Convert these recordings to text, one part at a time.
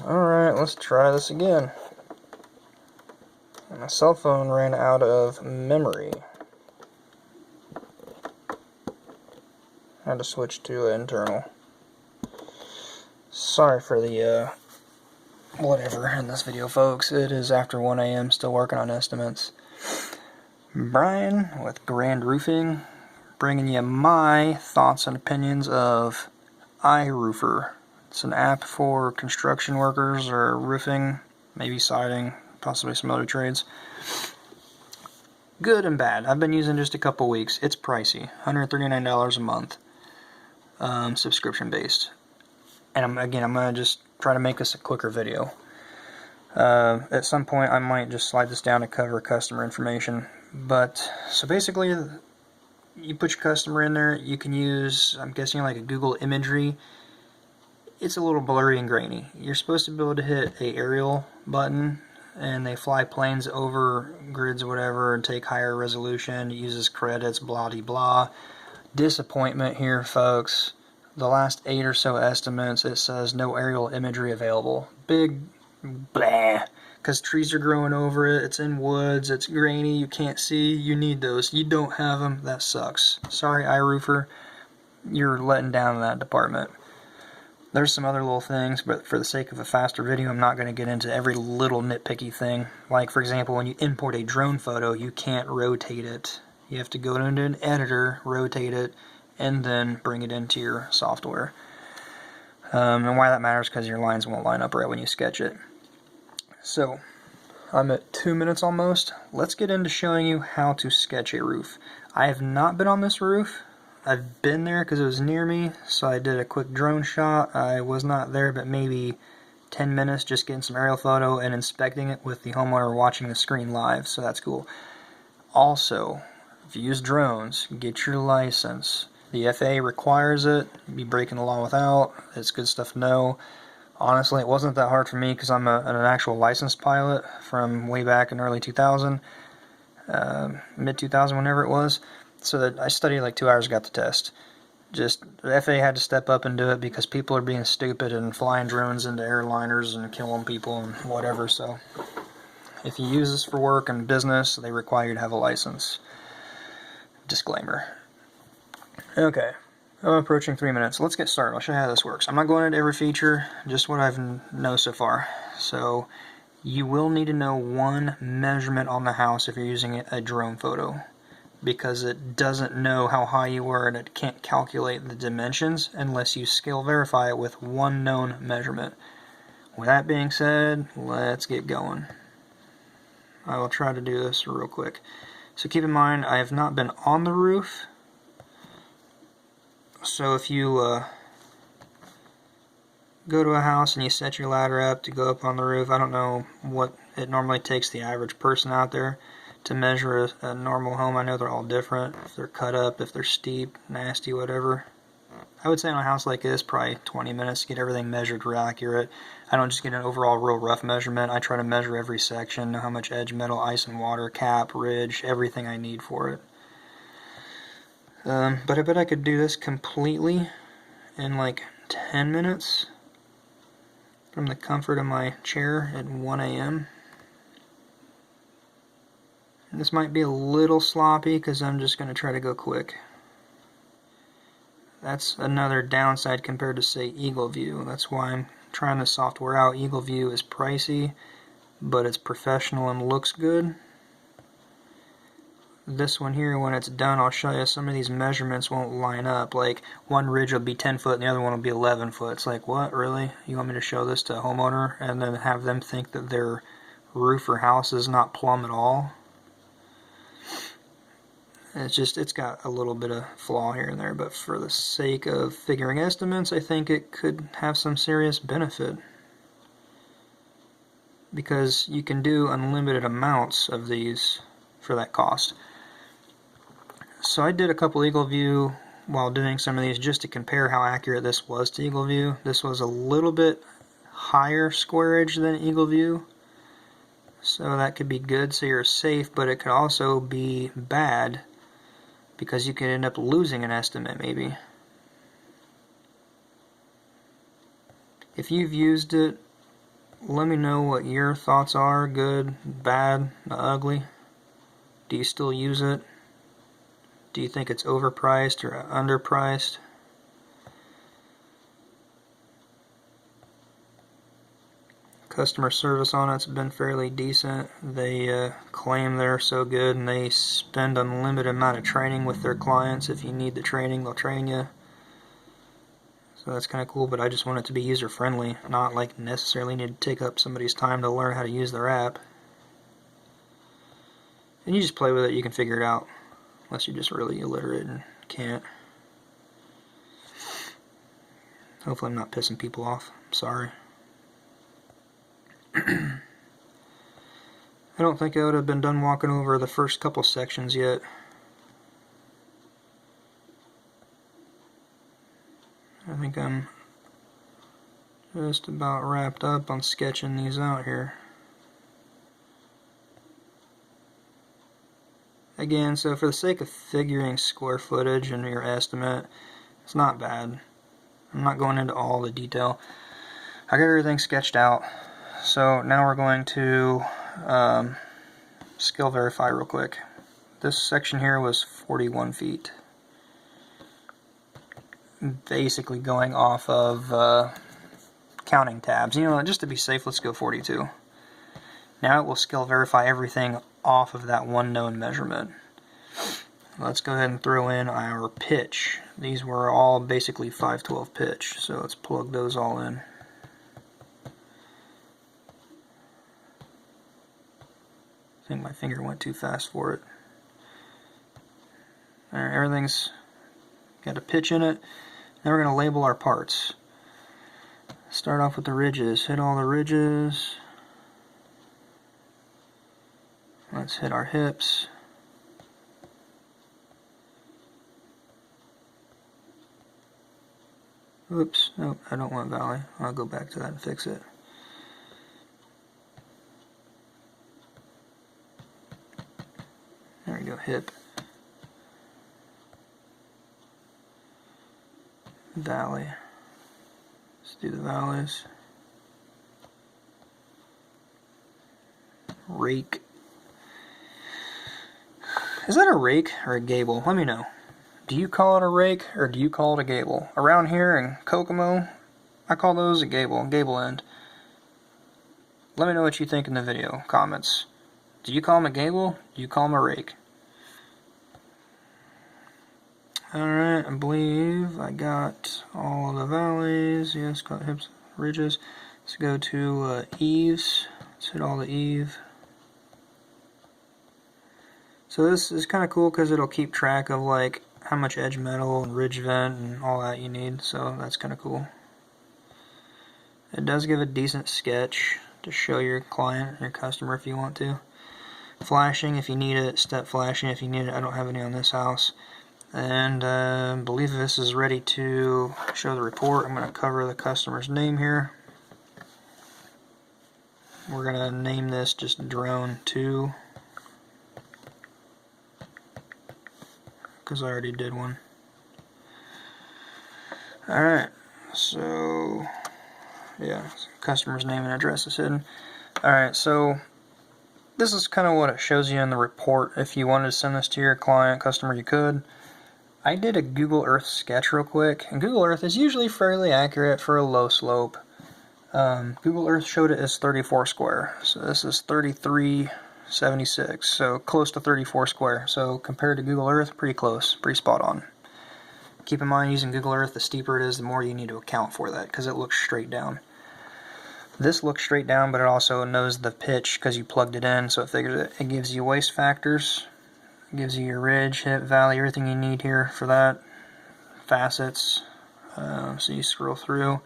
Alright, let's try this again. My cell phone ran out of memory. I had to switch to internal. Sorry for the whatever in this video, folks. It is after 1 a.m. still working on estimates. Brian with Grand Roofing, bringing you my thoughts and opinions of iRoofer. It's an app for construction workers or roofing, maybe siding, possibly some other trades. Good and bad. I've been using just a couple weeks. It's pricey, $139 a month, subscription based. And I'm going to just try to make this a quicker video. At some point I might just slide this down to cover customer information. But, so basically, you put your customer in there, you can use, I'm guessing like a Google imagery. It's a little blurry and grainy. You're supposed to be able to hit a aerial button, and they fly planes over grids or whatever and take higher resolution. It uses credits, blah de blah. Disappointment here, folks. The last 8 or so estimates, it says no aerial imagery available. Big blah. Because trees are growing over it, it's in woods, it's grainy, you can't see, you need those. You don't have them, that sucks. Sorry, iRoofer, you're letting down in that department. There's some other little things, but for the sake of a faster video, I'm not going to get into every little nitpicky thing. Like, for example, when you import a drone photo, you can't rotate it. You have to go into an editor, rotate it, and then bring it into your software. And why that matters, because your lines won't line up right when you sketch it. So, I'm at 2 minutes almost. Let's get into showing you how to sketch a roof. I have not been on this roof. I've been there because it was near me, so I did a quick drone shot. I was not there, but maybe 10 minutes just getting some aerial photo and inspecting it with the homeowner watching the screen live, so that's cool. Also, if you use drones, get your license. The FAA requires it. You'd be breaking the law without. It's good stuff to know. Honestly, it wasn't that hard for me because I'm an actual licensed pilot from way back in early 2000, mid-2000, whenever it was. So that I studied like 2 hours, got the test. Just, the FAA had to step up and do it because people are being stupid and flying drones into airliners and killing people and whatever. So, if you use this for work and business, they require you to have a license. Disclaimer. Okay, I'm approaching 3 minutes. Let's get started. I'll show you how this works. I'm not going into every feature, just what I've know so far. So, you will need to know one measurement on the house if you're using a drone photo, because it doesn't know how high you are and it can't calculate the dimensions unless you scale verify it with one known measurement. With that being said, let's get going. I will try to do this real quick. So keep in mind, I have not been on the roof. So if you go to a house and you set your ladder up to go up on the roof, I don't know what it normally takes the average person out there to measure a normal home. I know they're all different, if they're cut up, if they're steep, nasty, whatever. I would say on a house like this, probably 20 minutes to get everything measured real accurate. I don't just get an overall real rough measurement. I try to measure every section, know how much edge, metal, ice and water, cap, ridge, everything I need for it. But I bet I could do this completely in like 10 minutes from the comfort of my chair at 1 a.m. This might be a little sloppy because I'm just going to try to go quick. That's another downside compared to, say, Eagle View. That's why I'm trying this software out. Eagle View is pricey, but it's professional and looks good. This one here, when it's done, I'll show you some of these measurements won't line up. Like, one ridge will be 10 foot and the other one will be 11 foot. It's like, what, really? You want me to show this to a homeowner and then have them think that their roof or house is not plumb at all? It's got a little bit of flaw here and there, but for the sake of figuring estimates, I think it could have some serious benefit. Because you can do unlimited amounts of these for that cost. So I did a couple Eagle View while doing some of these just to compare how accurate this was to Eagle View. This was a little bit higher squareage than Eagle View. So that could be good, so you're safe, but it could also be bad because you could end up losing an estimate maybe. If you've used it let me know what your thoughts are, good, bad, ugly. Do you still use it? Do you think it's overpriced or underpriced? Customer service on it's been fairly decent. They claim they're so good, and they spend unlimited amount of training with their clients. If you need the training, they'll train you. So that's kind of cool, but I just want it to be user-friendly, not like necessarily need to take up somebody's time to learn how to use their app. And you just play with it, you can figure it out, unless you're just really illiterate and can't. Hopefully I'm not pissing people off. I'm sorry. I don't think I would have been done walking over the first couple sections yet. I think I'm just about wrapped up on sketching these out here. Again, so for the sake of figuring square footage and your estimate, it's not bad. I'm not going into all the detail. I got everything sketched out. So now we're going to scale verify real quick. This section here was 41 feet. Basically going off of counting tabs. You know, just to be safe, let's go 42. Now it will scale verify everything off of that one known measurement. Let's go ahead and throw in our pitch. These were all basically 512 pitch, so let's plug those all in. I think my finger went too fast for it. Alright, everything's got a pitch in it. Now we're going to label our parts. Start off with the ridges. Hit all the ridges. Let's hit our hips. Oops, nope, I don't want valley. I'll go back to that and fix it. There we go, hip. Valley. Let's do the valleys. Rake. Is that a rake or a gable? Let me know. Do you call it a rake or do you call it a gable? Around here in Kokomo, I call those a gable end. Let me know what you think in the video comments. Do you call them a gable? Do you call them a rake? Alright, I believe I got all of the valleys. Yes, got hips, ridges. Let's go to eaves. Let's hit all the eave. So this is kind of cool because it'll keep track of like how much edge metal and ridge vent and all that you need. So that's kind of cool. It does give a decent sketch to show your client, your customer if you want to. Flashing if you need it, step flashing if you need it. I don't have any on this house. And I believe this is ready to show the report. I'm going to cover the customer's name here. We're going to name this just drone 2 because I already did one. Alright, so yeah, customer's name and address is hidden. Alright, so this is kind of what it shows you in the report. If you wanted to send this to your client, customer, you could. I did a Google Earth sketch real quick, and Google Earth is usually fairly accurate for a low slope. Google Earth showed it as 34 square, so this is 3376, so close to 34 square. So compared to Google Earth, pretty close, pretty spot on. Keep in mind, using Google Earth, the steeper it is, the more you need to account for that, because it looks straight down. This looks straight down, but it also knows the pitch because you plugged it in, so it figures it. It gives you waist factors. Gives you your ridge, hip, valley, everything you need here for that. Facets, so you scroll through.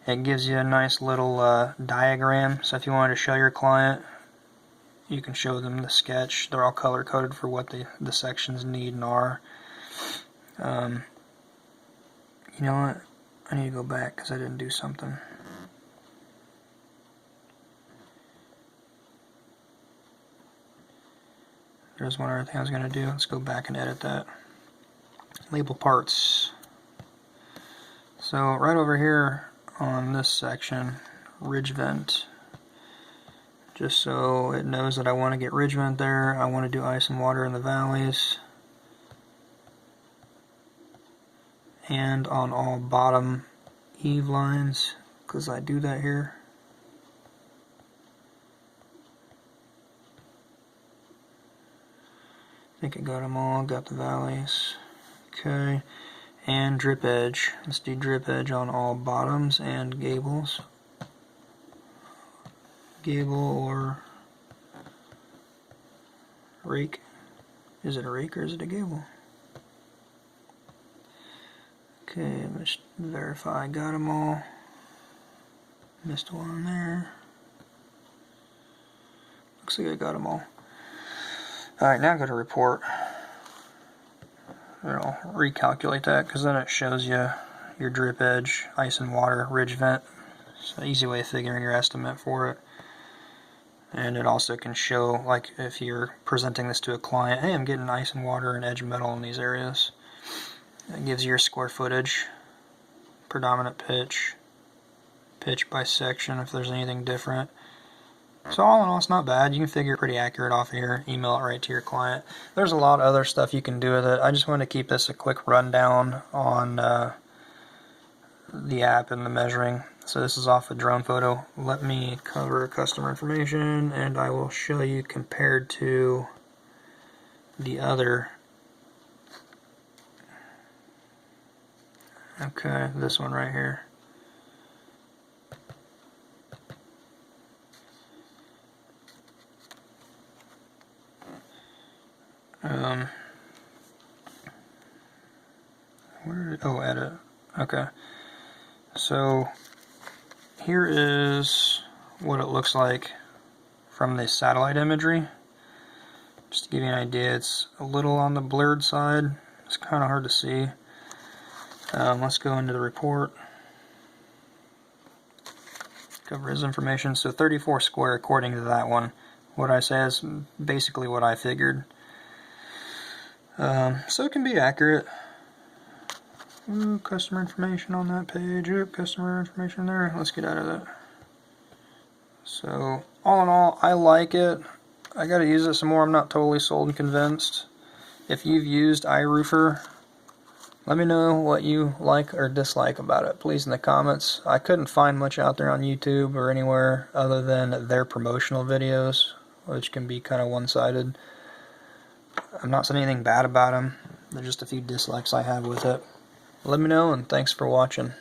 It gives you a nice little diagram, so if you wanted to show your client, you can show them the sketch. They're all color coded for what the sections need and are. You know what? I need to go back because I didn't do something. There's one other thing I was going to do. Let's go back and edit that. Label parts. So right over here on this section, ridge vent. just so it knows that I want to get ridge vent there. I want to do ice and water in the valleys, and on all bottom eave lines, because I do that here. I think I got them all, got the valleys. Okay, and drip edge. Let's do drip edge on all bottoms and gables. Gable or rake. Is it a rake or is it a gable? Okay, let's verify I got them all. Missed one there. Looks like I got them all. Alright, now go to report. I'll recalculate that because then it shows you your drip edge, ice and water, ridge vent. It's an easy way of figuring your estimate for it. And it also can show, like if you're presenting this to a client, hey, I'm getting ice and water and edge metal in these areas. It gives you your square footage, predominant pitch, pitch by section if there's anything different. So all in all, it's not bad. You can figure it pretty accurate off of here, email it right to your client. There's a lot of other stuff you can do with it. I just wanted to keep this a quick rundown on the app and the measuring. So this is off a drone photo. Let me cover customer information and I will show you compared to the other. Okay, this one right here. Where did, oh, edit. Okay. So here is what it looks like from the satellite imagery. Just to give you an idea, it's a little on the blurred side. It's kind of hard to see. Let's go into the report. Cover his information. So 34 square according to that one. What I say is basically what I figured. So it can be accurate. Ooh, customer information on that page. Oop, customer information there. Let's get out of that. So all in all, I like it. I gotta use it some more. I'm not totally sold and convinced. If you've used iRoofer, let me know what you like or dislike about it, please, in the comments. I couldn't find much out there on YouTube or anywhere other than their promotional videos, which can be kind of one-sided. I'm not saying anything bad about them. There's just a few dislikes I have with it. Let me know, and thanks for watching.